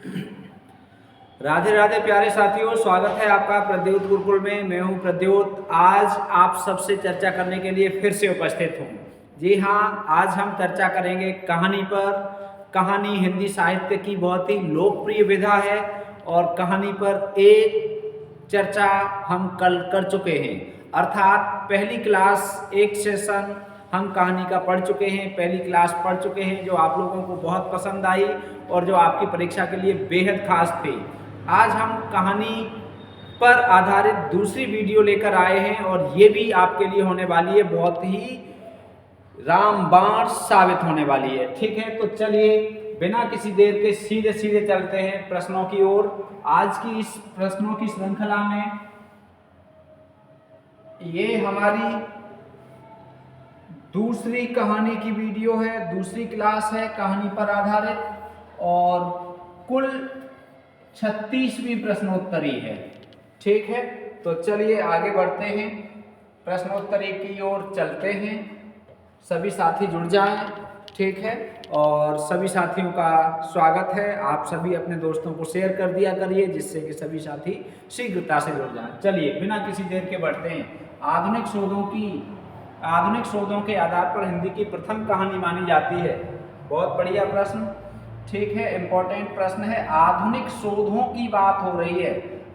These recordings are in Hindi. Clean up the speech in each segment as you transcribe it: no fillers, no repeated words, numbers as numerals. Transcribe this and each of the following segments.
राधे राधे प्यारे साथियों, स्वागत है आपका प्रद्योत गुरुकुल में। मैं हूं प्रद्योत। आज आप सबसे चर्चा करने के लिए फिर से उपस्थित हूं। जी हाँ, आज हम चर्चा करेंगे कहानी पर। कहानी हिंदी साहित्य की बहुत ही लोकप्रिय विधा है और कहानी पर एक चर्चा हम कल कर चुके हैं, अर्थात पहली क्लास एक सेशन हम कहानी का पढ़ चुके हैं। पहली क्लास पढ़ चुके हैं जो आप लोगों को बहुत पसंद आई और जो आपकी परीक्षा के लिए बेहद खास थी। आज हम कहानी पर आधारित दूसरी वीडियो लेकर आए हैं और ये भी आपके लिए होने वाली है, बहुत ही रामबाण साबित होने वाली है। ठीक है, तो चलिए बिना किसी देर के सीधे सीधे चलते हैं प्रश्नों की ओर। आज की इस प्रश्नों की श्रृंखला में ये हमारी दूसरी कहानी की वीडियो है, दूसरी क्लास है कहानी पर आधारित और कुल 36वीं प्रश्नोत्तरी है। ठीक है, तो चलिए आगे बढ़ते हैं, प्रश्नोत्तरी की ओर चलते हैं। सभी साथी जुड़ जाएं। ठीक है, और सभी साथियों का स्वागत है। आप सभी अपने दोस्तों को शेयर कर दिया करिए जिससे कि सभी साथी शीघ्रता से जुड़ जाएं। चलिए बिना किसी देर के बढ़ते हैं। आधुनिक शोधों के आधार पर हिंदी की प्रथम कहानी मानी जाती है। बहुत बढ़िया प्रश्न। ठीक है, इंपॉर्टेंट प्रश्न है। आधुनिक शोधों की बात हो रही है।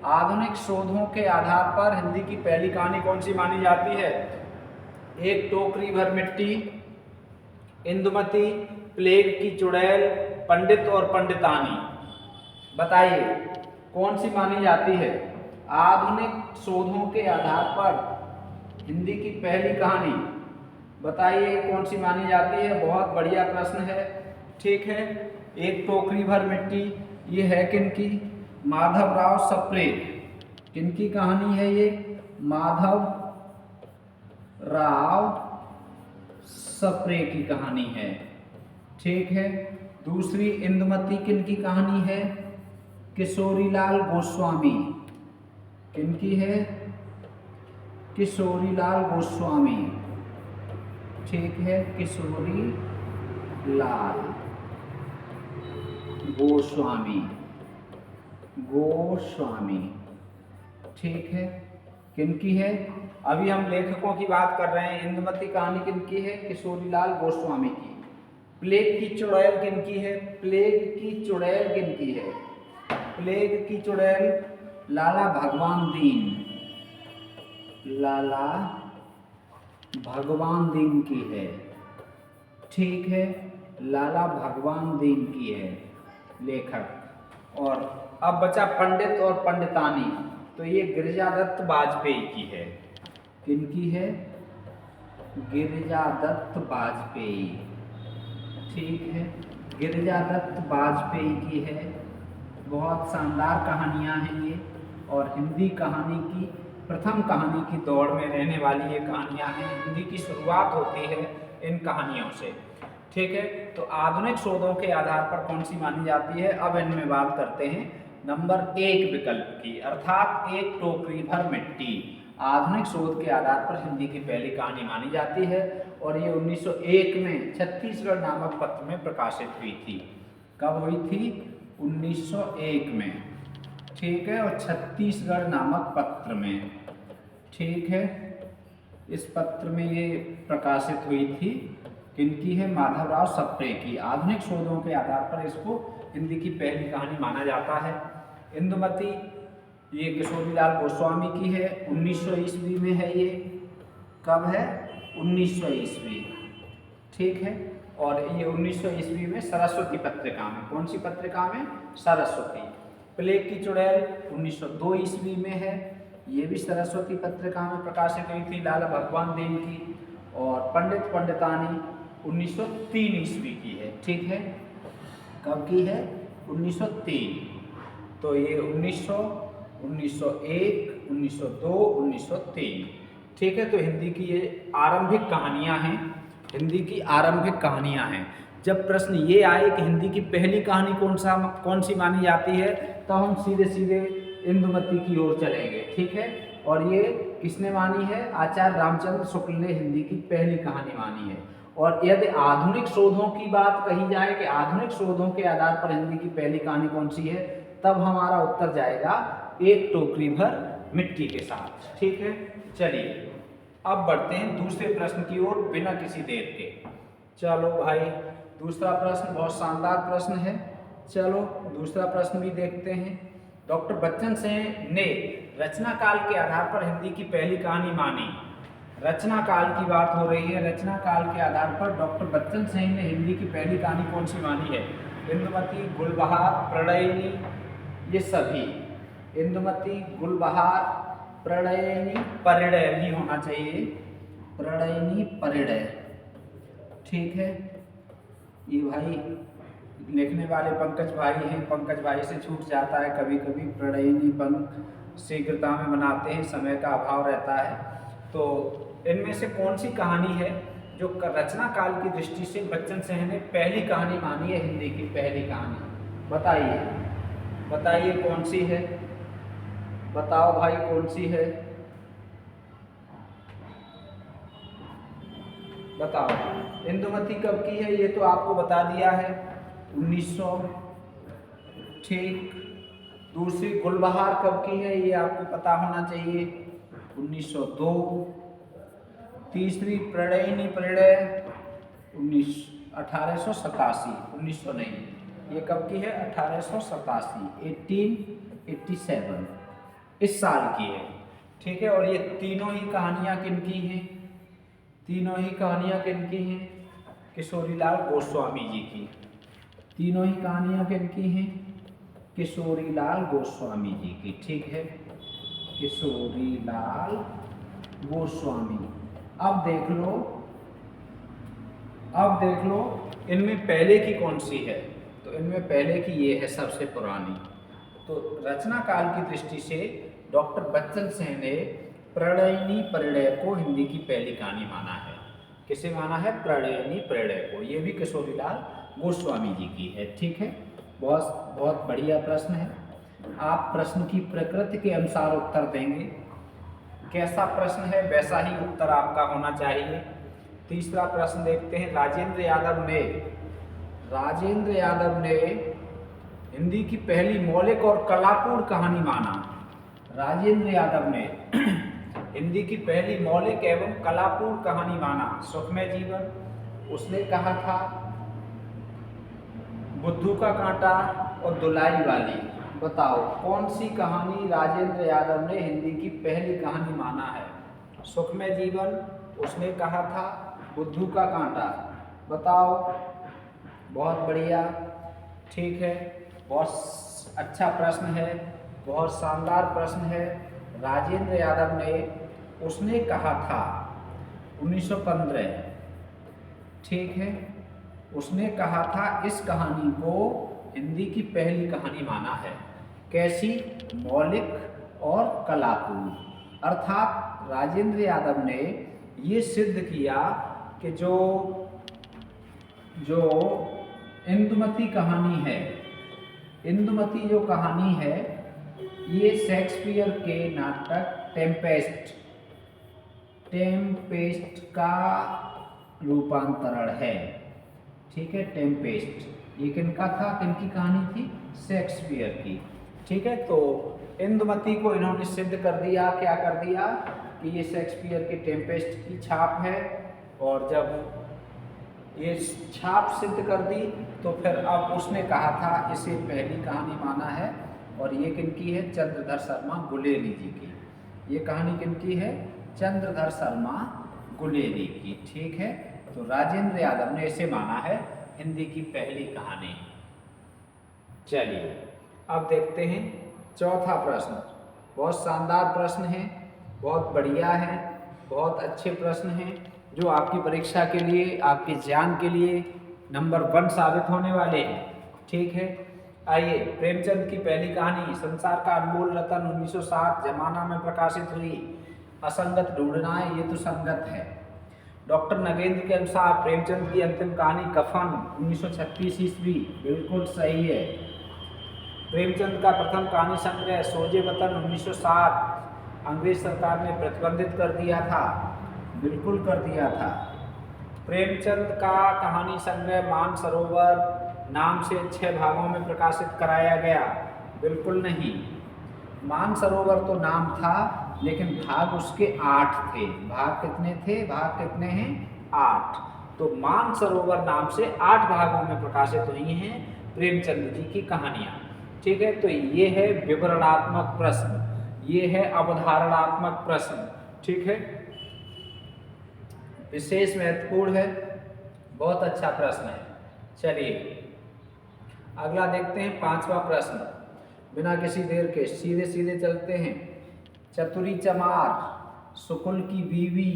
आधुनिक शोधों के आधार पर हिंदी की पहली कहानी कौन सी मानी जाती है? एक टोकरी भर मिट्टी, इंदुमती, प्लेग की चुड़ैल, पंडित और पंडितानी। बताइए कौन सी मानी जाती है? आधुनिक शोधों के आधार पर हिंदी की पहली कहानी बताइए कौन सी मानी जाती है? बहुत बढ़िया प्रश्न है। ठीक है, एक टोकरी भर मिट्टी, ये है किनकी? माधवराव सप्रे। किनकी कहानी है ये? माधवराव सप्रे की कहानी है। ठीक है, दूसरी इंदुमती किनकी कहानी है? किशोरीलाल गोस्वामी। किनकी है? किशोरीलाल गोस्वामी। ठीक है, किशोरी लाल गोस्वामी। ठीक है, किनकी है? अभी हम लेखकों की बात कर रहे हैं। इंदुमती कहानी किनकी है? किशोरीलाल गोस्वामी की। प्लेग की चुड़ैल किनकी है? प्लेग की चुड़ैल किनकी है? प्लेग की चुड़ैल लाला भगवान दीन की है। ठीक है, लाला भगवान दीन की है लेखक। और अब बचा पंडित और पंडितानी, तो ये गिरिजादत्त बाजपेयी की है। किनकी है? गिरिजादत्त बाजपेयी। ठीक है, गिरिजादत्त बाजपेयी की है। बहुत शानदार कहानियां हैं ये और हिंदी कहानी की प्रथम कहानी की दौड़ में रहने वाली ये कहानियां हैं। हिंदी की शुरुआत होती है इन कहानियों से। ठीक है, तो आधुनिक शोधों के आधार पर कौन सी मानी जाती है? अब इनमें बात करते हैं नंबर 1 विकल्प की, अर्थात एक टोकरी भर मिट्टी आधुनिक शोध के आधार पर हिंदी की पहली कहानी मानी जाती है और ये 1901 में छत्तीसगढ़ नामक पत्र में प्रकाशित हुई थी। कब हुई थी? 1901 में। ठीक है, और छत्तीसगढ़ नामक पत्र में। ठीक है, इस पत्र में ये प्रकाशित हुई थी। किनकी है? माधवराव सप्रे की। आधुनिक शोधों के आधार पर इसको हिंदी की पहली कहानी माना जाता है। इंदुमती ये किशोरीलाल गोस्वामी की है, 1900 ईस्वी में है ये। कब है? 1900 ईस्वी। ठीक है, और ये 1900 ईस्वी में सरस्वती पत्रिका में। कौन सी पत्रिका में? सरस्वती। प्लेग की चुड़ैल 1902 ईस्वी में है, ये भी सरस्वती पत्रिका में प्रकाशित हुई थी लाला भगवान दीन की। और पंडित पंडितानी 1903 ईस्वी की है। ठीक है, कब की है? 1903। तो ये 1900, 1901, 1902, 1903। ठीक है, तो हिंदी की ये आरंभिक कहानियां हैं। हिंदी की आरंभिक कहानियां हैं। जब प्रश्न ये आए कि हिंदी की पहली कहानी कौन सी मानी जाती है, तो हम सीधे सीधे इंदुमती की ओर चलेंगे। ठीक है, और ये किसने मानी है? आचार्य रामचंद्र शुक्ल ने हिंदी की पहली कहानी मानी है। और यदि आधुनिक शोधों की बात कही जाए कि आधुनिक शोधों के आधार पर हिंदी की पहली कहानी कौन सी है, तब हमारा उत्तर जाएगा एक टोकरी भर मिट्टी के साथ। ठीक है, चलिए अब बढ़ते हैं दूसरे प्रश्न की ओर बिना किसी देर के। चलो भाई, दूसरा प्रश्न बहुत शानदार प्रश्न है। चलो दूसरा प्रश्न भी देखते हैं। डॉक्टर बच्चन सिंह ने रचना काल के आधार पर हिंदी की पहली कहानी मानी। रचना काल की बात हो रही है। रचना काल के आधार पर डॉक्टर बच्चन सिंह ने हिंदी की पहली कहानी कौन सी मानी है? इंदुमती, गुलबहार, प्रणयिनी, ये सभी। इंदुमती, गुलबहार, प्रणयिनी, परिणय भी होना चाहिए, प्रणयिनी, परिणय। ठीक है, ये भाई लिखने वाले पंकज भाई हैं। पंकज भाई से छूट जाता है कभी कभी, प्रणयिनी पन शीघ्रता में बनाते हैं, समय का अभाव रहता है। तो इनमें से कौन सी कहानी है जो रचना काल की दृष्टि से बच्चन सिंह ने पहली कहानी मानी है हिंदी की पहली कहानी? बताइए, बताइए कौन सी है, बताओ भाई कौन सी है, बताओ। इंदुमती कब की है? ये तो आपको बता दिया है, 1900। ठीक। दूसरी गुलबहार कब की है? ये आपको पता होना चाहिए, 1902। तीसरी प्रणयिनी, परिणय 1887। 1900 नहीं, ये कब की है? 1887, 1887, इस साल की है। ठीक है, और ये तीनों ही कहानियाँ किनकी हैं? तीनों ही कहानियाँ किनकी हैं? किशोरीलाल गोस्वामी जी की। तीनों ही कहानियाँ किनकी हैं? किशोरीलाल गोस्वामी जी की। ठीक है, किशोरीलाल गोस्वामी। अब देख लो, अब देख लो इनमें पहले की कौन सी है? तो इनमें पहले की ये है सबसे पुरानी। तो रचना काल की दृष्टि से डॉक्टर बच्चन सिंह ने प्रणयिनी, परिणय को हिंदी की पहली कहानी माना है। किसे माना है? प्रणयिनी, परिणय को। ये भी किशोरीलाल गोस्वामी जी की है। ठीक है, बहुत बहुत बढ़िया प्रश्न है। आप प्रश्न की प्रकृति के अनुसार उत्तर देंगे। कैसा प्रश्न है वैसा ही उत्तर आपका होना चाहिए। तीसरा प्रश्न देखते हैं। राजेंद्र यादव ने हिंदी की पहली मौलिक और कलापूर्ण कहानी माना। राजेंद्र यादव ने हिंदी की पहली मौलिक एवं कलापूर्ण कहानी माना। सुखमय जीवन, उसने कहा था बुद्धू का कांटा और दुलाई वाली। बताओ कौन सी कहानी राजेंद्र यादव ने हिंदी की पहली कहानी माना है? सुखमय जीवन, उसने कहा था बुद्धू का कांटा। बताओ, बहुत बढ़िया। ठीक है, बहुत अच्छा प्रश्न है, बहुत शानदार प्रश्न है। राजेंद्र यादव ने, उसने कहा था 1915। ठीक है, उसने कहा था इस कहानी को हिंदी की पहली कहानी माना है। कैसी? मौलिक और कलापूर्ण। अर्थात राजेंद्र यादव ने ये सिद्ध किया कि जो इंदुमती कहानी है, इंदुमती जो कहानी है, ये शेक्सपियर के नाटक टेम्पेस्ट का रूपांतरण है। ठीक है, टेम्पेस्ट ये किनका था? किनकी कहानी थी? शेक्सपियर की। ठीक है, तो इंदुमती को इन्होंने सिद्ध कर दिया। क्या कर दिया? कि ये शेक्सपियर के टेम्पेस्ट की छाप है। और जब ये छाप सिद्ध कर दी तो फिर अब उसने कहा था इसे पहली कहानी माना है। और ये किनकी है? चंद्रधर शर्मा गुलेरी जी की। ये कहानी किनकी है? चंद्रधर शर्मा गुलेरी की। ठीक है, तो राजेंद्र यादव ने इसे माना है हिंदी की पहली कहानी। चलिए अब देखते हैं चौथा प्रश्न। बहुत शानदार प्रश्न है, बहुत बढ़िया है, बहुत अच्छे प्रश्न हैं जो आपकी परीक्षा के लिए, आपके ज्ञान के लिए नंबर 1 साबित होने वाले हैं। ठीक है, आइए। प्रेमचंद की पहली कहानी संसार का अनमोल रतन 1960 जमाना में प्रकाशित हुई। असंगत ढूंढना है, ये तो संगत है। डॉक्टर नगेंद्र के अनुसार प्रेमचंद की अंतिम कहानी कफन 1936 ईस्वी, बिल्कुल सही है। प्रेमचंद का प्रथम कहानी संग्रह सोजे वतन 1907 अंग्रेज सरकार ने प्रतिबंधित कर दिया था, बिल्कुल कर दिया था। प्रेमचंद का कहानी संग्रह मानसरोवर नाम से 6 भागों में प्रकाशित कराया गया? बिल्कुल नहीं। मानसरोवर तो नाम था, लेकिन भाग उसके 8 थे। भाग कितने थे? भाग कितने हैं? 8। तो मानसरोवर नाम से 8 भागों में प्रकाशित हुई हैं प्रेमचंद जी की कहानियाँ। ठीक है, तो ये है विवरणात्मक प्रश्न, ये है अवधारणात्मक प्रश्न। ठीक है, विशेष महत्वपूर्ण है, बहुत अच्छा प्रश्न है। चलिए अगला देखते हैं, 5वां प्रश्न। बिना किसी देर के सीधे सीधे चलते हैं। चतुरी चमार, शुकुल की बीवी,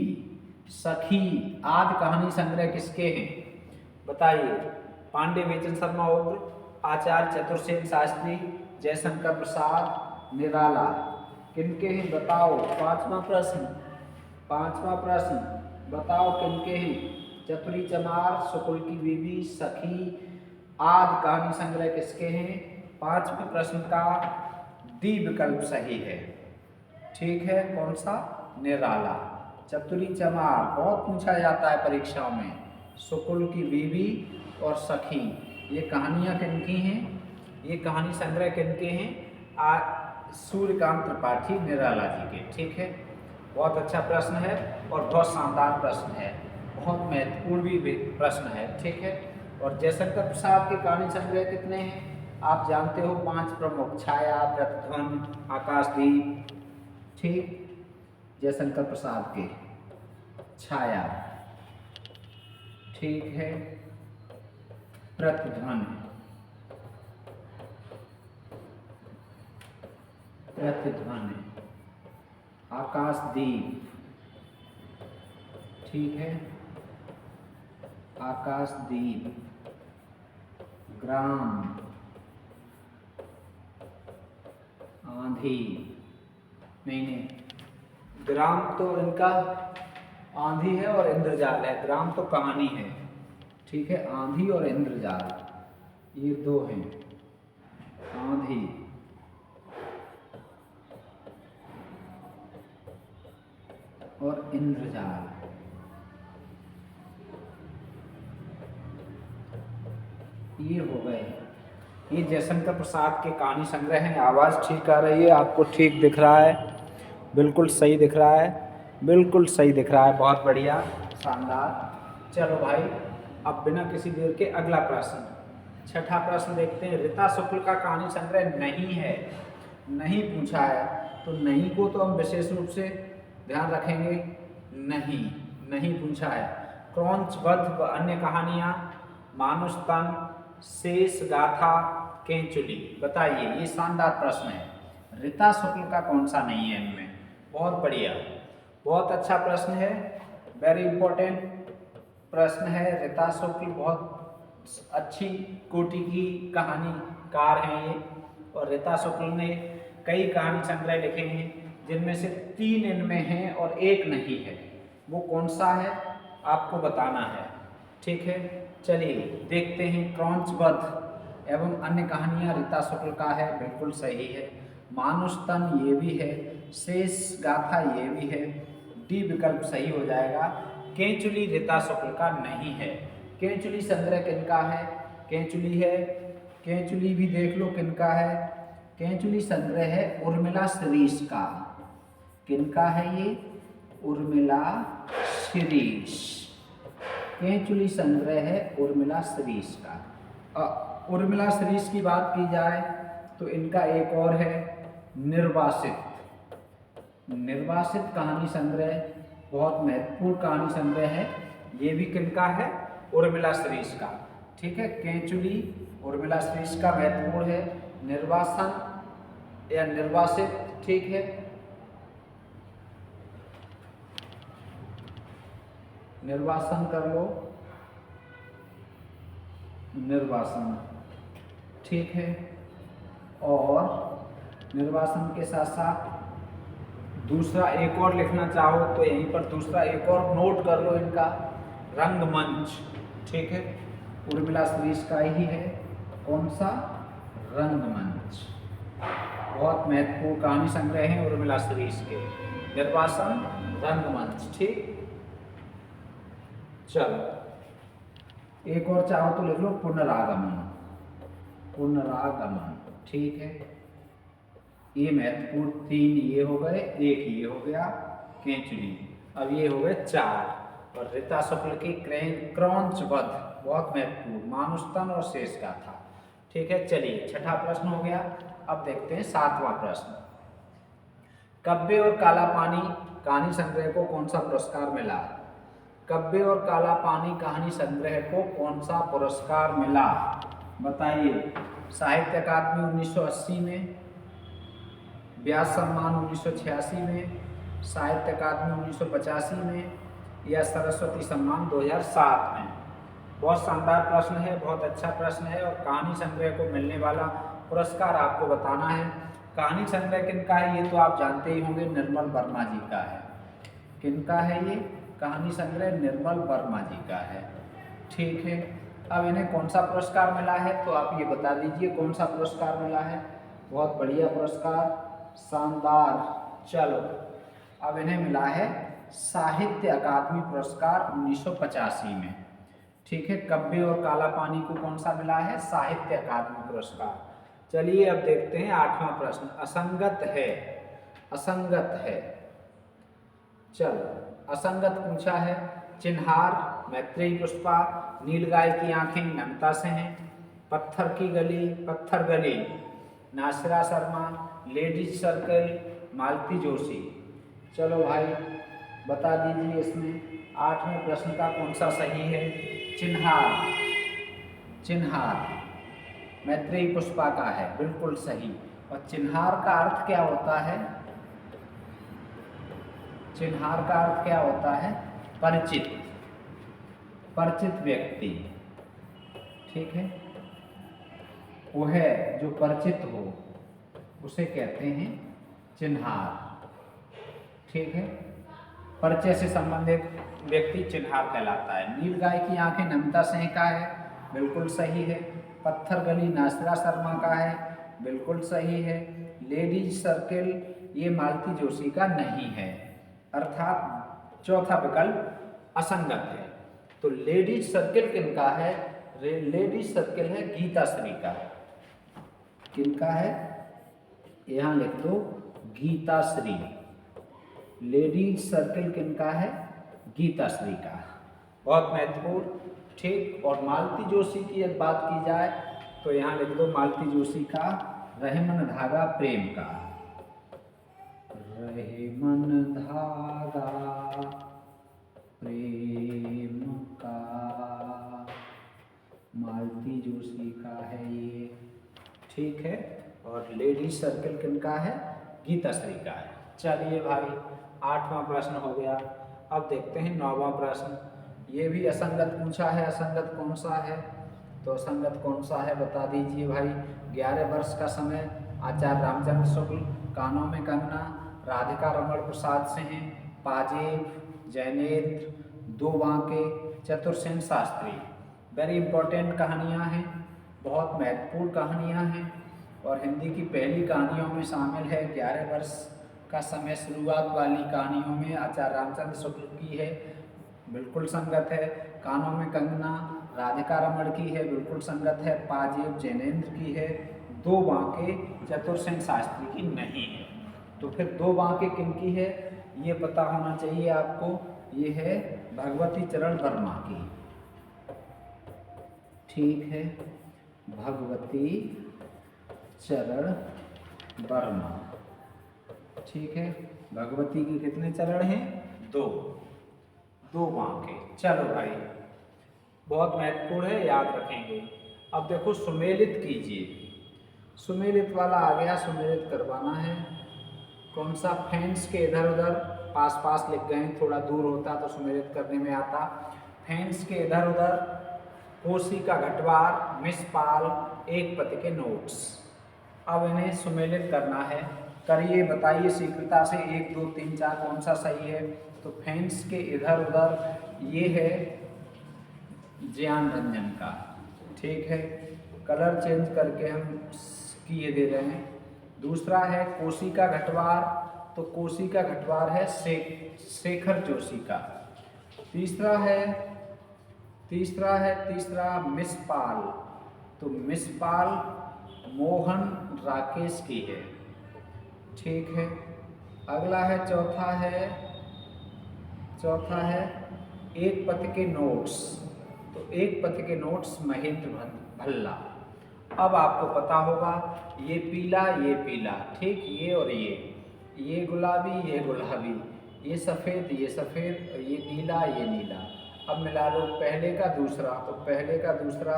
सखी आदि कहानी संग्रह किसके हैं? बताइए। पांडे बेचन शर्मा उग्र, आचार्य चतुर्सेन शास्त्री, जयशंकर प्रसाद, निराला, किनके हैं? बताओ। 5वां प्रश्न, 5वां प्रश्न, बताओ किनके हैं? चतुरी चमार, शुकुल की बीवी, सखी आदि कहानी संग्रह किसके हैं? 5वें प्रश्न का डी विकल्प सही है। ठीक है, कौन सा? निराला। चतुरी चमार बहुत पूछा जाता है परीक्षाओं में। शुकुल की बीवी और सखी, ये कहानियाँ किनकी हैं? ये कहानी संग्रह किनके हैं? सूर्यकांत त्रिपाठी, निराला जी के। ठीक है, बहुत अच्छा प्रश्न है और बहुत शानदार प्रश्न है, बहुत महत्वपूर्ण भी प्रश्न है। ठीक है, और जयशंकर प्रसाद के कहानी संग्रह कितने हैं? आप जानते हो 5 प्रमुख, छाया, प्रतिध्वनि, आकाशदीप। ठीक, जयशंकर प्रसाद के छाया, ठीक है, प्रतिध्वनि, प्रतिध्वनि, आकाशदीप, ठीक है, आकाशदीप, ग्राम, आंधी, नहीं, ग्राम तो इनका आंधी है और इंद्रजाल है, ग्राम तो कहानी है। ठीक है, आंधी और इंद्रजाल ये 2 हैं, आंधी और इंद्रजाल। ये हो गए, ये जयशंकर प्रसाद के कहानी संग्रह हैं। आवाज़ ठीक आ रही है? आपको ठीक दिख रहा है? बिल्कुल सही दिख रहा है, बिल्कुल सही दिख रहा है, बहुत बढ़िया, शानदार। चलो भाई, अब बिना किसी देर के अगला प्रश्न, 6ठा प्रश्न देखते हैं। रीता शुक्ल का कहानी संग्रह नहीं है, नहीं पूछा है, तो नहीं को तो हम विशेष रूप से ध्यान रखेंगे। नहीं, नहीं पूछा है। क्रौंच वध व अन्य कहानियाँ, मानुषतन, शेष गाथा, केंचुली। बताइए, ये शानदार प्रश्न है। रीता शुक्ल का कौन सा नहीं है इनमें? बहुत बढ़िया, बहुत अच्छा प्रश्न है, वेरी इंपॉर्टेंट प्रश्न है। रीता शुक्ल बहुत अच्छी कोटि की कहानीकार हैं ये, और रीता शुक्ल ने कई कहानी संग्रह लिखे हैं, जिनमें से 3 इनमें हैं और 1 नहीं है। वो कौन सा है आपको बताना है। ठीक है, चलिए देखते हैं। क्रौंच वध एवं अन्य कहानियाँ रीता शुक्ल का है, बिल्कुल सही है। मानुषतन ये भी है, शेष गाथा ये भी है, डी विकल्प सही हो जाएगा। केंचुली रीता शुक्ल का नहीं है। केंचुली संग्रह किनका है? केंचुली है, केंचुली भी देख लो किनका है। केंचुली संग्रह है उर्मिला शिरीष का। किनका है ये? उर्मिला शिरीष। केंचुली संग्रह है उर्मिला शिरीष का। उर्मिला शिरीष की बात की जाए तो इनका एक और है, निर्वासित। निर्वासित कहानी संग्रह बहुत महत्वपूर्ण कहानी संग्रह है, ये भी किनका है? उर्मिला शिरीष का। ठीक है, केंचुली उर्मिला शिरीष का महत्वपूर्ण है। निर्वासन या निर्वासित, ठीक है, निर्वासन कर लो, निर्वासन, ठीक है। और निर्वासन के साथ साथ दूसरा एक और लिखना चाहो तो यहीं पर दूसरा एक और नोट कर लो इनका, रंगमंच। ठीक है, उर्मिला शिरीष का ही है। कौन सा? रंगमंच। बहुत महत्वपूर्ण कहानी संग्रह है उर्मिला शिरीष के, निर्वासन, रंगमंच। ठीक, चलो एक और चाहो तो लिख लो पुनरागमन, पुनरागमन। ठीक है, ये महत्वपूर्ण 3 ये हो गए, एक ये हो गया केंचुली। अब ये हो गए 4। और रीता शुक्ल की क्रौंच वध, बहुत महत्वपूर्ण, मानुस्तन और शेष गाथा। ठीक है, चलिए छठा प्रश्न हो गया। अब देखते हैं 7वां प्रश्न। कब्बे और काला पानी कहानी संग्रह को कौन सा पुरस्कार मिला? कब्बे और काला पानी कहानी संग्रह को कौन सा पुरस्कार मिला? बताइए। साहित्य अकादमी 1980 में, व्यास सम्मान 1986 में, साहित्य अकादमी 1985 में, या सरस्वती सम्मान 2007 में। बहुत शानदार प्रश्न है, बहुत अच्छा प्रश्न है। और कहानी संग्रह को मिलने वाला पुरस्कार आपको बताना है। कहानी संग्रह किनका है ये तो आप जानते ही होंगे, निर्मल वर्मा जी का है। किनका है ये कहानी संग्रह? निर्मल वर्मा जी का है। ठीक है, अब इन्हें कौन सा पुरस्कार मिला है तो आप ये बता दीजिए कौन सा पुरस्कार मिला है। बहुत बढ़िया पुरस्कार, शानदार। चलो, अब इन्हें मिला है साहित्य अकादमी पुरस्कार 1985 में। ठीक है, कब्बे और काला पानी को कौन सा मिला है? साहित्य अकादमी पुरस्कार। चलिए अब देखते हैं 8वां प्रश्न। असंगत है, असंगत है। चलो, असंगत पूछा है। चिन्हार, मैत्रेयी पुष्पा, नीलगाय की आंखें नमता से हैं, पत्थर की गली, पत्थर गली, नासिरा शर्मा, लेडीज सर्कल, मालती जोशी। चलो भाई बता दीजिए इसमें 8वें प्रश्न का कौन सा सही है? चिन्हार, चिन्हार मैत्रेयी पुष्पा का है, बिल्कुल सही। और चिन्हार का अर्थ क्या होता है? चिन्हार का अर्थ क्या होता है? परिचित, परिचित व्यक्ति। ठीक है, वो है जो परिचित हो उसे कहते हैं चिन्हार। ठीक है, परिचय से संबंधित व्यक्ति चिन्हार कहलाता है। नीलगाय की आंखें नमिता सिंह का है, बिल्कुल सही है। पत्थर गली नासिरा शर्मा का है, बिल्कुल सही है। लेडीज सर्किल ये मालती जोशी का नहीं है, अर्थात चौथा विकल्प असंगत है। तो लेडीज सर्किल किनका है? लेडीज सर्किल है गीता श्री का। किनका है? यहाँ लिख दो, गीता श्री। लेडीज सर्किल किनका है? गीता श्री का। बहुत महत्वपूर्ण। ठीक, और मालती जोशी की यदि बात की जाए तो यहाँ लिख दो मालती जोशी का रहमन धागा प्रेम का। रहमन धागा प्रेम का मालती जोशी का है ये। ठीक है, और लेडीज सर्किल किनका है? गीता श्री का है। चलिए भाई 8वां प्रश्न हो गया। अब देखते हैं 9वां प्रश्न। ये भी असंगत पूछा है। असंगत कौन सा है? तो असंगत कौन सा है बता दीजिए भाई। 11 वर्ष का समय, आचार्य रामचंद्र शुक्ल, कानों में कंगना, राधिका रमण प्रसाद सिंह, पाजेब, जैनेन्द्र, दो बांके, चतुरसेन शास्त्री। वेरी इंपॉर्टेंट कहानियाँ हैं, बहुत महत्वपूर्ण कहानियाँ हैं और हिंदी की पहली कहानियों में शामिल है। 11 वर्ष का समय शुरुआत वाली कहानियों में आचार्य रामचंद्र शुक्ल की है, बिल्कुल संगत है। कानों में कंगना राधिका रमण की है, बिल्कुल संगत है। पाजेब जैनेन्द्र की है। दो बांके चतुरसेन शास्त्री की नहीं है। तो फिर दो बांके किनकी है ये पता होना चाहिए आपको। ये है भगवती चरण वर्मा की। ठीक है, भगवती चरण वर्मा। ठीक है, भगवती के कितने चरण हैं? 2, 2 बांके। चलो भाई, बहुत महत्वपूर्ण है, याद रखेंगे। अब देखो सुमेलित कीजिए। सुमेलित वाला आ गया, सुमेलित करवाना है। कौन सा? फैंस के इधर उधर पास पास लिख गए, थोड़ा दूर होता तो सुमेलित करने में आता। फैंस के इधर उधर, कोसी का घटवार, मिस पाल, एक पति के नोट्स। अब इन्हें सुमेलित करना है। करिए, बताइए शीघ्रता से 1 2 3 4 कौन सा सही है। तो फैंस के इधर उधर ये है ज्ञान रंजन का। ठीक है, कलर चेंज करके हम किए दे रहे हैं। दूसरा है कोसी का घटवार, तो कोसी का घटवार है शेखर जोशी का। तीसरा है तीसरा मिसपाल, तो मिसपाल मोहन राकेश की है। ठीक है, अगला है चौथा है एक पथ के नोट्स, तो एक पथ के नोट्स महेंद्र भल्ला। अब आपको पता होगा ये पीला, ठीक, ये और ये गुलाबी, ये गुलाबी, ये सफ़ेद, ये नीला, ये नीला। अब मिला लो पहले का दूसरा, तो पहले का दूसरा,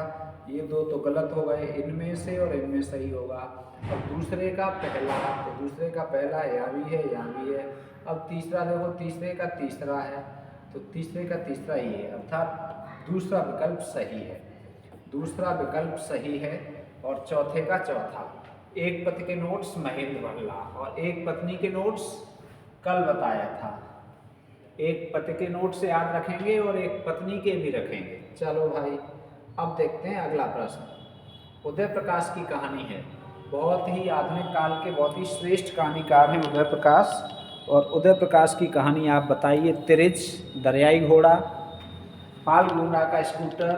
ये दो तो गलत हो गए, इनमें से और इनमें सही होगा। अब दूसरे का पहला, तो दूसरे का पहला यहाँ भी है, यहाँ भी है। अब तीसरा देखो, तीसरे का तीसरा है, तो तीसरे का तीसरा ये है, अर्थात दूसरा विकल्प सही है, दूसरा विकल्प सही है। और चौथे का चौथा, एक पति के नोट्स महेंद्र भल्ला और एक पत्नी के नोट्स कल बताया था। एक पति के नोट से याद रखेंगे और एक पत्नी के भी रखेंगे। चलो भाई, अब देखते हैं अगला प्रश्न। उदय प्रकाश की कहानी है, बहुत ही आधुनिक काल के बहुत ही श्रेष्ठ कहानीकार हैं उदय प्रकाश। और उदय प्रकाश की कहानी आप बताइए। तिरिच, दरियाई घोड़ा, पाल गुंडा का स्कूटर,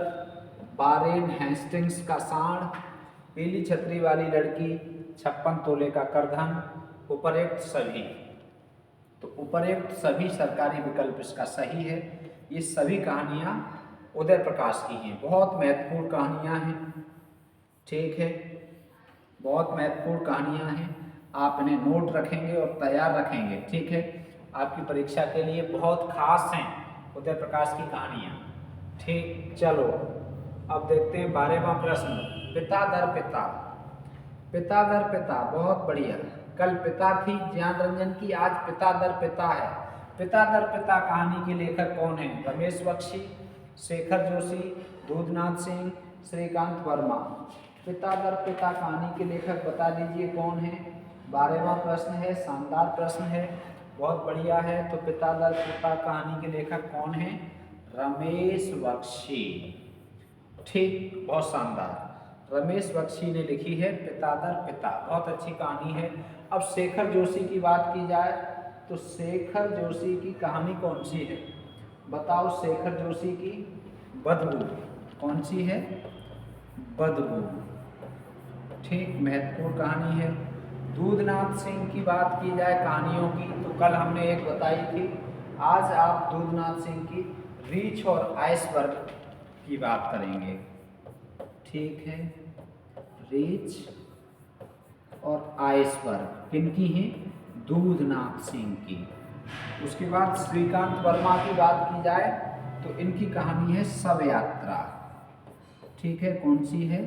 वारेन हेस्टिंग्स का सांड, पीली छतरी वाली लड़की, 56 तोले का करधन, उपरोक्त सभी। तो उपरोक्त सभी सरकारी विकल्प इसका सही है। ये सभी कहानियाँ उदय प्रकाश की हैं, बहुत महत्वपूर्ण कहानियाँ हैं। ठीक है, बहुत महत्वपूर्ण कहानियाँ हैं, आप इन्हें नोट रखेंगे और तैयार रखेंगे। ठीक है, आपकी परीक्षा के लिए बहुत खास हैं उदय प्रकाश की कहानियाँ। ठीक, चलो अब देखते हैं 12वां प्रश्न, पिता दर पिता। पिता दर पिता, बहुत बढ़िया। कल पिता थी ज्ञान रंजन की, आज पिता दर पिता है। पिता दर पिता कहानी के लेखक कौन हैं? रमेश बख्शी, शेखर जोशी, दूधनाथ सिंह, श्रीकांत वर्मा। पिता दर पिता कहानी के लेखक बता दीजिए कौन है। 12वां प्रश्न है, शानदार प्रश्न है, बहुत बढ़िया है। तो पिता दर पिता कहानी के लेखक कौन है? रमेश बख्शी। ठीक, बहुत शानदार, रमेश बख्शी ने लिखी है पिता दर पिता, बहुत अच्छी कहानी है। अब शेखर जोशी की बात की जाए तो शेखर जोशी की कहानी कौन सी है? बताओ, शेखर जोशी की बदबू, कौन सी है? बदबू। ठीक, महत्वपूर्ण कहानी है। दूधनाथ सिंह की बात की जाए कहानियों की, तो कल हमने एक बताई थी, आज आप दूधनाथ सिंह की रीछ और आइसबर्ग की बात करेंगे। ठीक है, रीछ और आइसबर्ग किनकी हैं? दूधनाथ सिंह की। उसके बाद श्रीकांत वर्मा की बात की जाए तो इनकी कहानी है शव यात्रा। ठीक है, कौन सी है?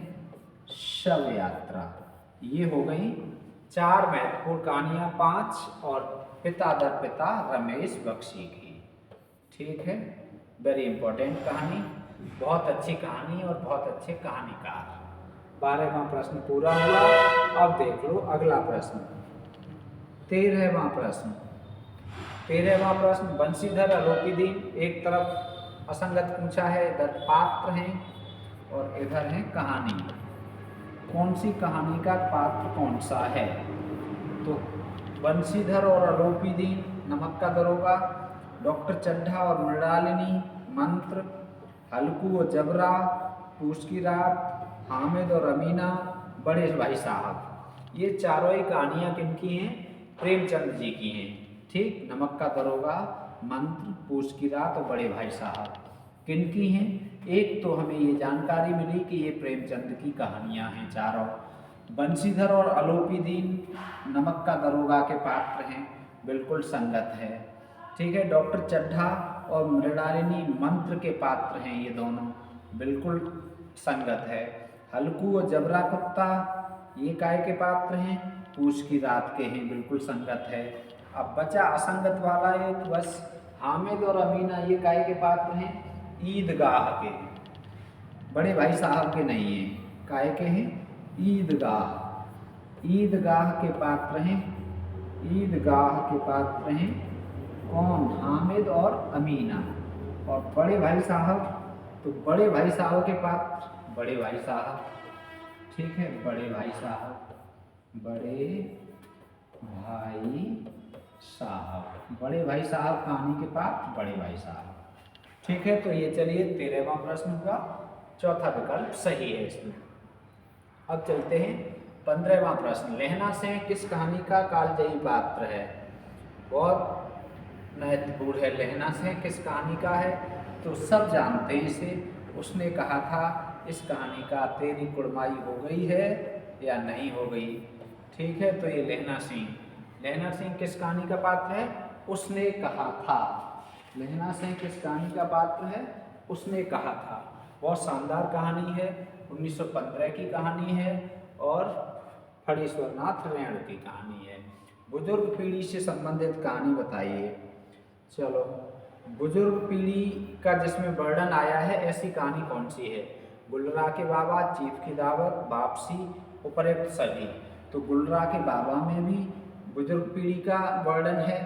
शव यात्रा। ये हो गई 4 महत्वपूर्ण कहानियाँ, 5 और पिता दर पिता रमेश बख्शी की। ठीक है, वेरी इंपॉर्टेंट कहानी, बहुत अच्छी कहानी और बहुत अच्छे कहानीकार। 12वां प्रश्न पूरा हुआ। अब देख लो अगला प्रश्न, 13वां प्रश्न। 13वां प्रश्न, बंशीधर आलोपीदीन, एक तरफ असंगत पूछा है, इधर पात्र हैं और इधर है कहानी। कौन सी कहानी का पात्र कौन सा है? तो बंशीधर और आलोपीदीन, नमक का दरोगा, डॉक्टर चड्ढा और मृणालिनी, मंत्र, हल्कू और जबरा, पूस की रात, हामिद और अमीना, बड़े भाई साहब। ये चारों ही कहानियाँ किनकी हैं? प्रेमचंद जी की हैं। ठीक, नमक का दरोगा, मंत्र, पूस की रात और बड़े भाई साहब किनकी हैं? एक तो हमें ये जानकारी मिली कि ये प्रेमचंद की कहानियाँ हैं चारों। बंशीधर और आलोपीदीन नमक का दरोगा के पात्र हैं, बिल्कुल संगत है। ठीक है, डॉक्टर चड्ढा और मृणालिनी मंत्र के पात्र हैं, ये दोनों बिल्कुल संगत है। हल्कू और जबरा कुत्ता, ये काय के पात्र हैं? पूस की रात के हैं, बिल्कुल संगत है। अब बचा असंगत वाला एक, बस हामिद और अमीना, ये काय के पात्र हैं? ईदगाह के, बड़े भाई साहब के नहीं हैं, काय के हैं? ईदगाह। ईदगाह के पात्र हैं, ईदगाह के पात्र हैं कौन? हामिद और अमीना। और बड़े भाई साहब, तो बड़े भाई साहब के पात्र बड़े भाई साहब। ठीक है, बड़े भाई साहब, बड़े भाई साहब, बड़े भाई साहब कहानी के पात्र बड़े भाई साहब। ठीक है, तो ये चलिए 13वां प्रश्न हुआ, चौथा विकल्प सही है इसमें। अब चलते हैं 15वां प्रश्न, लेहना सिंह किस कहानी का कालजयी पात्र है? बहुत महत्वपूर्ण है। लेहना सिंह किस कहानी का है? तो सब जानते हैं इसे। उसने कहा था इस कहानी का तेरी कुड़माई हो गई है या नहीं हो गई। ठीक है, तो ये लेहना सिंह किस कहानी का पात्र है? उसने कहा था। लेहना सिंह किस कहानी का पात्र है? उसने कहा था। बहुत शानदार कहानी है, 1915 की कहानी है और फणीश्वरनाथ रेणु की कहानी है। बुजुर्ग पीढ़ी से संबंधित कहानी बताइए। चलो, बुजुर्ग पीढ़ी का जिसमें वर्णन आया है ऐसी कहानी कौन सी है? गुलरा के बाबा, चीफ की दावत, वापसी, उपरोक्त सभी। तो गुलरा के बाबा में भी बुजुर्ग पीढ़ी का वर्णन है,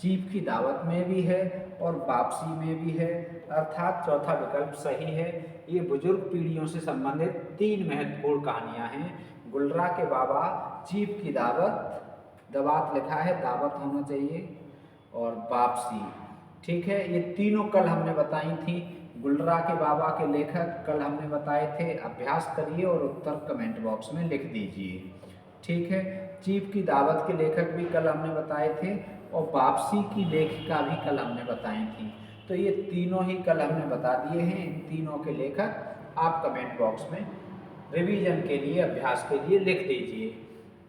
चीफ की दावत में भी है और वापसी में भी है, अर्थात चौथा विकल्प सही है। ये बुजुर्ग पीढ़ियों से संबंधित 3 महत्वपूर्ण कहानियां हैं। गुलरा के बाबा, चीफ की दावत, दावत लिखा है, दावत होना चाहिए, और वापसी। ठीक है, ये तीनों कल हमने बताई थी। गुलरा के बाबा के लेखक कल हमने बताए थे, अभ्यास करिए और उत्तर कमेंट बॉक्स में लिख दीजिए। ठीक है, चीफ की दावत के लेखक भी कल हमने बताए थे और वापसी की लेखिका भी कल हमने बताई थी। तो ये तीनों ही कल हमने बता दिए हैं। इन तीनों के लेखक आप कमेंट बॉक्स में रिवीजन के लिए, अभ्यास के लिए लिख दीजिए।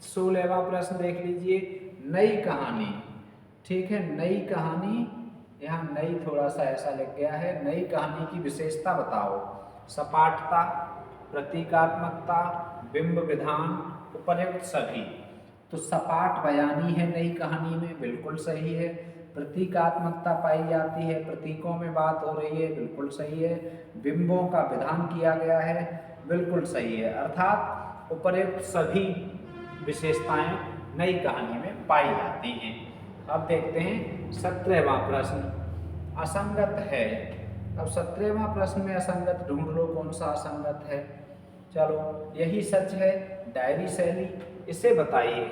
16वां प्रश्न देख लीजिए, नई कहानी। ठीक है, नई कहानी, यहाँ नई थोड़ा सा ऐसा लिख गया है। नई कहानी की विशेषता बताओ। सपाटता, प्रतीकात्मकता, बिंब विधान, उपर्युक्त सभी। तो सपाट बयानी है नई कहानी में, बिल्कुल सही है। प्रतीकात्मकता पाई जाती है, प्रतीकों में बात हो रही है, बिल्कुल सही है। बिंबों का विधान किया गया है, बिल्कुल सही है। अर्थात उपर्युक्त सभी विशेषताएं नई कहानी में पाई जाती हैं। अब देखते हैं 17वां प्रश्न, असंगत है। अब 17वां प्रश्न में असंगत ढूंढ लो, कौन सा असंगत है। चलो, यही सच है, डायरी शैली, इसे बताइए।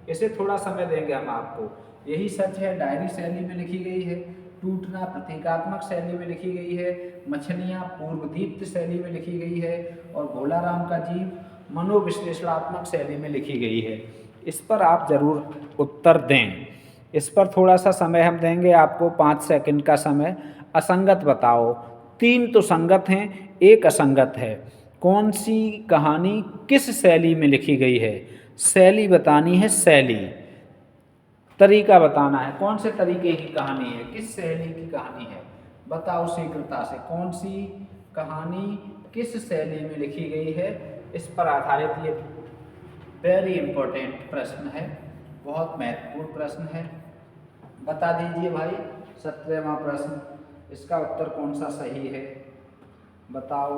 इसे थोड़ा समय देंगे हम आपको। यही सच है डायरी शैली में लिखी गई है, टूटना प्रतीकात्मक शैली में लिखी गई है, मछलियाँ पूर्वदीप्त शैली में लिखी गई है और भोला राम का जीव मनोविश्लेषणात्मक शैली में लिखी गई है। इस पर आप जरूर उत्तर दें। इस पर थोड़ा सा समय हम देंगे आपको, 5 सेकंड का समय। असंगत बताओ। 3 तो संगत हैं, 1 असंगत है। कौन सी कहानी किस शैली में लिखी गई है? शैली बतानी है, शैली। तरीका बताना है, कौन से तरीके की कहानी है, किस शैली की कहानी है, बताओ शीघ्रता से। कौन सी कहानी किस शैली में लिखी गई है? इस पर आधारित ये वेरी इंपॉर्टेंट प्रश्न है, बहुत महत्वपूर्ण प्रश्न है। बता दीजिए भाई, 17वां प्रश्न, इसका उत्तर कौन सा सही है, बताओ।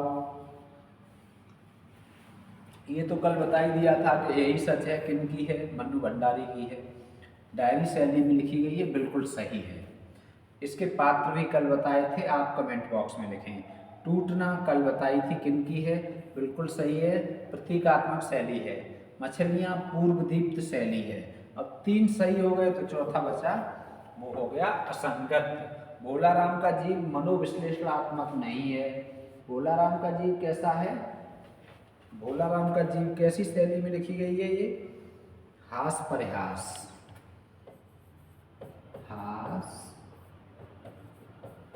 ये तो कल बता ही दिया था कि यही सच है, किन की है, मन्नू भंडारी की है। डायरी शैली में लिखी गई है, बिल्कुल सही है। इसके पात्र भी कल बताए थे, आप कमेंट बॉक्स में लिखें। टूटना कल बताई थी, किन की है, बिल्कुल सही है, प्रतीकात्मक शैली है। मछलियाँ पूर्वदीप्त शैली है। अब 3 सही हो गए तो चौथा बचा, वो हो गया असंगत। भोला राम का जीव मनोविश्लेषणात्मक नहीं है। भोला राम का जीव कैसा है? भोला राम का जीव कैसी शैली में लिखी गई है? ये हास परिहास, हास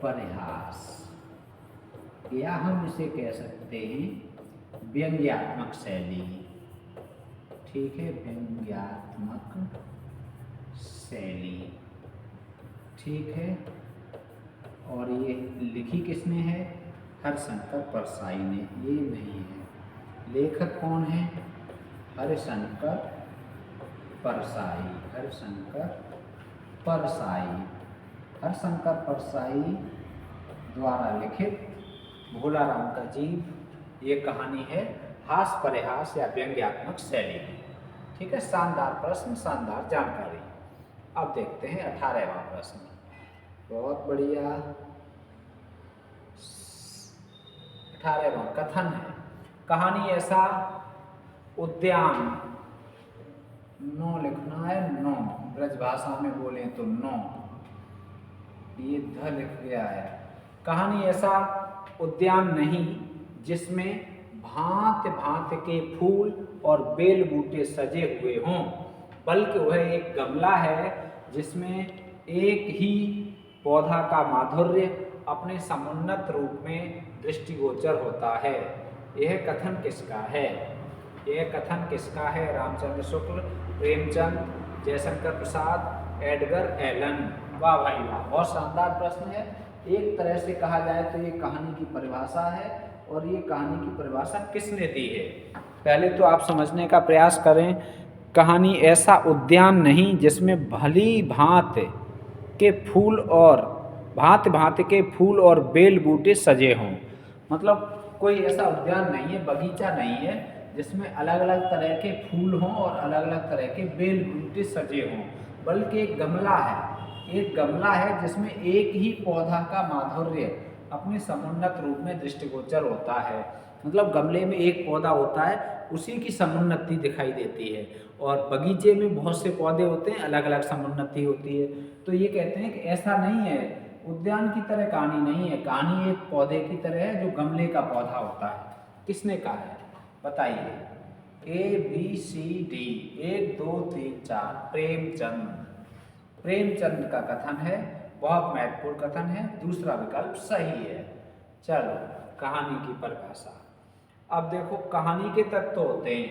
परिहास, या हम इसे कह सकते हैं व्यंग्यात्मक शैली। ठीक है, व्यंग्यात्मक शैली। ठीक है, और ये लिखी किसने है? हरिशंकर परसाई ने। ये नहीं है, लेखक कौन है? हरिशंकर परसाई, हरिशंकर परसाई। हरिशंकर परसाई द्वारा लिखित भोला राम का जीव, ये कहानी है हास परिहास या व्यंग्यात्मक शैली में। ठीक है, शानदार प्रश्न, शानदार जानकारी। अब देखते हैं 18वां प्रश्न, बहुत बढ़िया। 18वां कथन है, कहानी ऐसा उद्यान, नो लिखना है, नो, ब्रज भाषा में बोले तो नो, ये ध लिख गया है, कहानी ऐसा उद्यान नहीं जिसमें भांति भांति के फूल और बेल बूटे सजे हुए हों, बल्कि वह एक गमला है जिसमें एक ही पौधा का माधुर्य अपने समुन्नत रूप में दृष्टिगोचर होता है। यह कथन किसका है? यह कथन किसका है? Ramchandra Shukla, Premchand, Jaishankar Prasad, Edgar Allan. वाह भाई वाह, बहुत शानदार प्रश्न है। एक तरह से कहा जाए तो ये कहानी की परिभाषा है, और ये कहानी की परिभाषा किसने दी है? पहले तो आप समझने का प्रयास करें। कहानी ऐसा उद्यान नहीं जिसमें भली भांति के फूल और भांति के फूल और बेल बूटे सजे हों। मतलब कोई ऐसा उद्यान नहीं है, बगीचा नहीं है जिसमें अलग अलग तरह के फूल हों और अलग अलग तरह के बेल बूटे सजे हों, बल्कि एक गमला है। एक गमला है जिसमें एक ही पौधा का माधुर्य अपने समुन्नत रूप में दृष्टिगोचर होता है। मतलब गमले में एक पौधा होता है, उसी की समुन्नति दिखाई देती है, और बगीचे में बहुत से पौधे होते हैं, अलग अलग समुन्नति होती है। तो ये कहते हैं कि ऐसा नहीं है, उद्यान की तरह कहानी नहीं है, कहानी एक पौधे की तरह है जो गमले का पौधा होता है। किसने कहा है बताइए? ABCD 1 2 3 4 प्रेमचंद। प्रेमचंद का कथन है, बहुत महत्वपूर्ण कथन है, दूसरा विकल्प सही है। चलो कहानी की परिभाषा। अब देखो कहानी के तत्व होते हैं।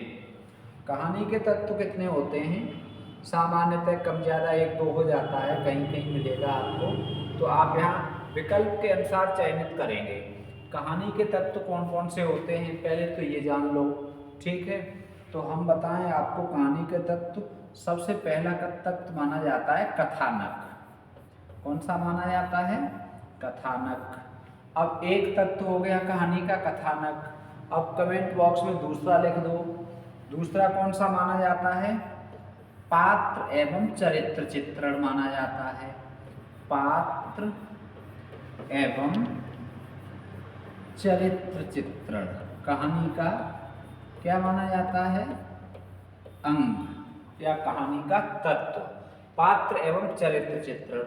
कहानी के तत्व कितने होते हैं? सामान्यतः कम ज़्यादा 1 2 हो जाता है, कहीं कहीं मिलेगा आपको, तो आप यहाँ विकल्प के अनुसार चयनित करेंगे। कहानी के तत्व कौन कौन से होते हैं पहले तो ये जान लो, ठीक है? तो हम बताएं आपको कहानी के तत्व। सबसे पहला तत्व माना जाता है कथानक। कौन सा माना जाता है? कथानक। अब एक तत्व हो गया कहानी का कथानक। अब कमेंट बॉक्स में दूसरा लिख दो। दूसरा कौन सा माना जाता है? पात्र एवं चरित्र चित्रण माना जाता है। पात्र एवं चरित्र चित्रण कहानी का क्या माना जाता है? अंग या कहानी का तत्व, पात्र एवं चरित्र चित्रण।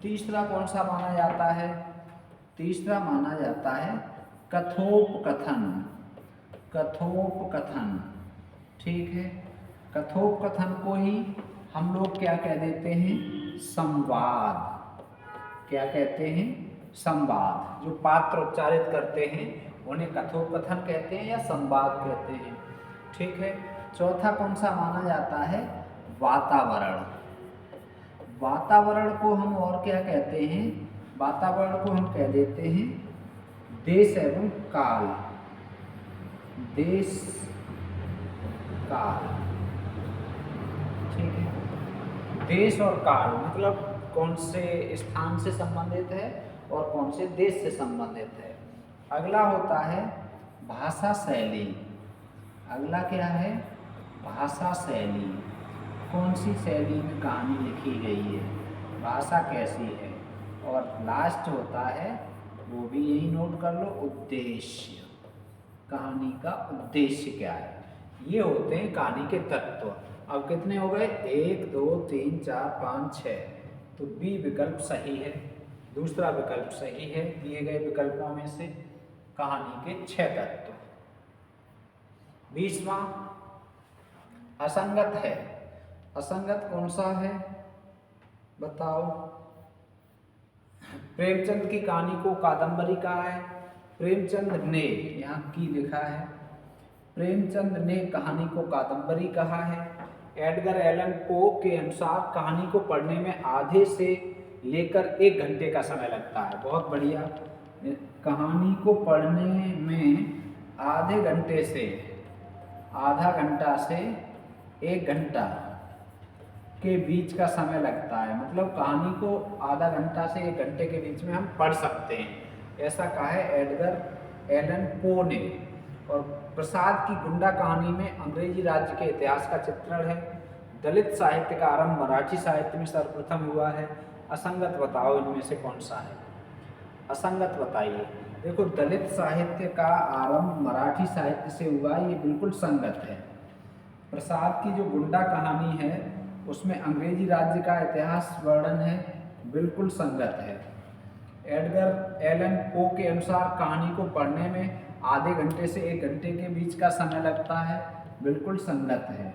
तीसरा कौन सा माना जाता है? तीसरा माना जाता है कथोपकथन। कथोपकथन, ठीक है? कथोपकथन को ही हम लोग क्या कह देते हैं? संवाद। क्या कहते हैं? संवाद। जो पात्र उच्चारित करते हैं उन्हें कथोपकथन कहते हैं या संवाद कहते हैं, ठीक है? चौथा कौन सा माना जाता है? वातावरण। वातावरण को हम और क्या कहते हैं? वातावरण को हम कह देते हैं देश एवं काल। देश काल, ठीक है? देश और काल मतलब कौन से स्थान से संबंधित है और कौन से देश से संबंधित है। अगला होता है भाषा शैली। अगला क्या है? भाषा शैली। कौन सी शैली में कहानी लिखी गई है, भाषा कैसी है। और लास्ट होता है, वो भी यही नोट कर लो, उद्देश्य। कहानी का उद्देश्य क्या है। ये होते हैं कहानी के तत्व। अब कितने हो गए? 1 2 3 4 5 6। तो बी विकल्प सही है, दूसरा विकल्प सही है दिए गए विकल्पों में से। कहानी के 6 तत्व। 20वां असंगत है। असंगत कौन सा है बताओ? प्रेमचंद की कहानी को कादंबरी कहा है। प्रेमचंद ने, यहाँ की लिखा है, प्रेमचंद ने कहानी को कादंबरी कहा है। एडगर एलन पो के अनुसार कहानी को पढ़ने में आधे से लेकर 1 घंटे का समय लगता है। बहुत बढ़िया। कहानी को पढ़ने में आधे घंटे से, आधा घंटा से 1 घंटा के बीच का समय लगता है। मतलब कहानी को आधा घंटा से 1 घंटे के बीच में हम पढ़ सकते हैं, ऐसा कहा है एडगर एलन पो ने। और प्रसाद की गुंडा कहानी में अंग्रेजी राज्य के इतिहास का चित्रण है। दलित साहित्य का आरंभ मराठी साहित्य में सर्वप्रथम हुआ है। असंगत बताओ इनमें से कौन सा है? असंगत बताइए। देखो दलित साहित्य का आरंभ मराठी साहित्य से हुआ, ये बिल्कुल संगत है। प्रसाद की जो गुंडा कहानी है उसमें अंग्रेजी राज्य का इतिहास वर्णन है, बिल्कुल संगत है। एडगर एलन पो के अनुसार कहानी को पढ़ने में आधे घंटे से 1 घंटे के बीच का समय लगता है, बिल्कुल संगत है।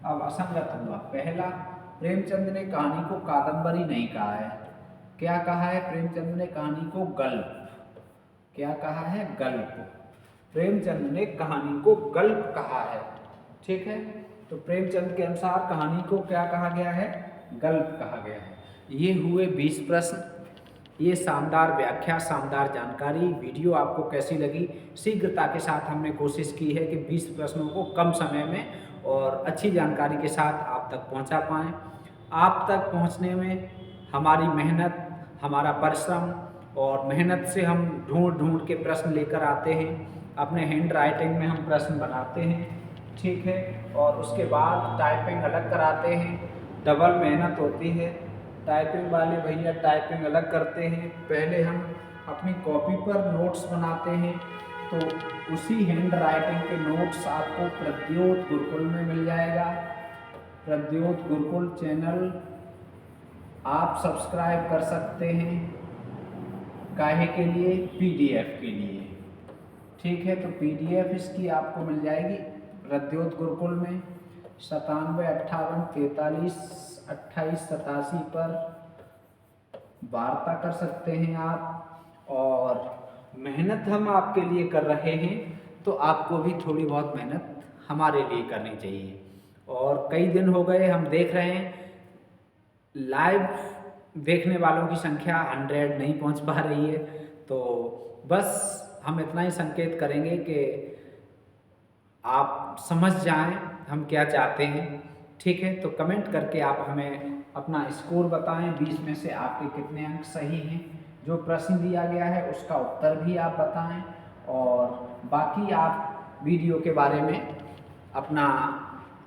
अब असंगत हुआ। पहला, प्रेमचंद ने कहानी को कादंबरी नहीं कहा है। क्या कहा है? प्रेमचंद ने कहानी को गल्प। क्या कहा है? गल्प। प्रेमचंद ने कहानी को गल्प कहा है। ठीक है, तो प्रेमचंद के अनुसार कहानी को क्या कहा गया है? गल्प कहा गया है। ये हुए 20 प्रश्न। ये शानदार व्याख्या, शानदार जानकारी। वीडियो आपको कैसी लगी? शीघ्रता के साथ हमने कोशिश की है कि 20 प्रश्नों को कम समय में और अच्छी जानकारी के साथ आप तक पहुंचा पाएँ। आप तक पहुंचने में हमारी मेहनत, हमारा परिश्रम और मेहनत से हम ढूंढ के प्रश्न लेकर आते हैं। अपने हैंड राइटिंग में हम प्रश्न बनाते हैं, ठीक है, और उसके बाद टाइपिंग अलग कराते हैं। डबल मेहनत होती है। टाइपिंग वाले भैया टाइपिंग अलग करते हैं। पहले हम अपनी कॉपी पर नोट्स बनाते हैं, तो उसी हैंड राइटिंग के नोट्स आपको प्रद्योत गुरुकुल में मिल जाएगा। प्रद्योत गुरुकुल चैनल आप सब्सक्राइब कर सकते हैं। काहे के लिए? PDF के लिए। ठीक है, तो PDF इसकी आपको मिल जाएगी प्रद्योत गुरुकुल में। 97 58 43 28 87 पर वार्ता कर सकते हैं आप। और मेहनत हम आपके लिए कर रहे हैं, तो आपको भी थोड़ी बहुत मेहनत हमारे लिए करनी चाहिए। और कई दिन हो गए हम देख रहे हैं, लाइव देखने वालों की संख्या 100 नहीं पहुंच पा रही है। तो बस हम इतना ही संकेत करेंगे कि आप समझ जाएं हम क्या चाहते हैं। ठीक है, तो कमेंट करके आप हमें अपना स्कोर बताएं, 20 में से आपके कितने अंक सही हैं। जो प्रश्न दिया गया है उसका उत्तर भी आप बताएं, और बाकी आप वीडियो के बारे में अपना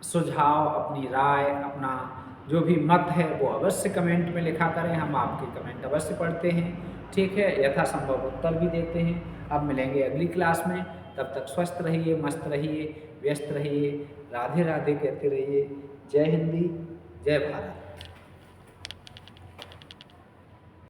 सुझाव, अपनी राय, अपना जो भी मत है वो अवश्य कमेंट में लिखा करें। हम आपके कमेंट अवश्य पढ़ते हैं, ठीक है, यथासंभव उत्तर भी देते हैं। अब मिलेंगे अगली क्लास में, तब तक स्वस्थ रहिए, मस्त रहिए, व्यस्त रहिए, राधे राधे कहते रहिए। जय हिंदी, जय भारत।